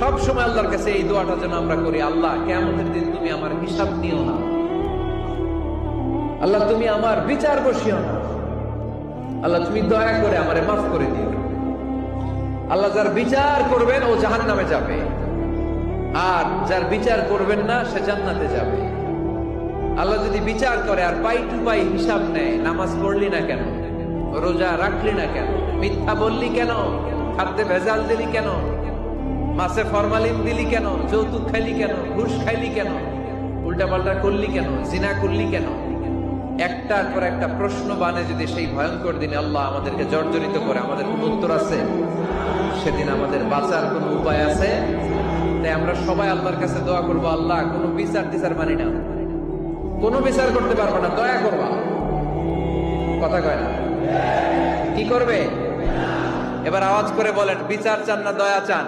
সব সময় আল্লাহর কাছে এই দোয়াটা যেন আমরা করি, আল্লাহ কিয়ামতের দিন তুমি আমার হিসাব নিও না, আল্লাহ তুমি আমার বিচার বসিও না, আল্লাহ তুমি দয়া করে আমারে মাফ করে দিও। আল্লাহ যার বিচার করবেন ও জাহান্নামে যাবে, আর যার বিচার করবেন না সে জান্নাতে যাবে। আল্লাহ যদি বিচার করে আর পাই টু পাই হিসাব নেয়, নামাজ পড়লি না কেন, রোজা রাখলি না কেন, মিথ্যা বললি কেন, খাদ্যে ভেজাল দিলি কেন, মাছে ফরমালিন দিলি কেন, যৌতুক খাইলি কেন, ঘুষ খাইলি কেন, উল্টাপাল্টা করলি কেন, জিনা করলি কেন, একটার পর একটা প্রশ্ন বানে যদি সেই ভয়ঙ্কর দিনে আল্লাহ আমাদেরকে জর্জরিত করে, আমাদের কোন উত্তর আছে? সেদিন আমাদের বাঁচার কোন উপায় আছে? তাই আমরা সবাই আল্লাহর কাছে দোয়া করবো, আল্লাহ কোনো বিচার টিচার মানি না, কোনো বিচার করতে পারবো না, দয়া করবা। কথা কয় না? কি করবে? এবার আওয়াজ করে বলেন, বিচার চান না দয়া চান?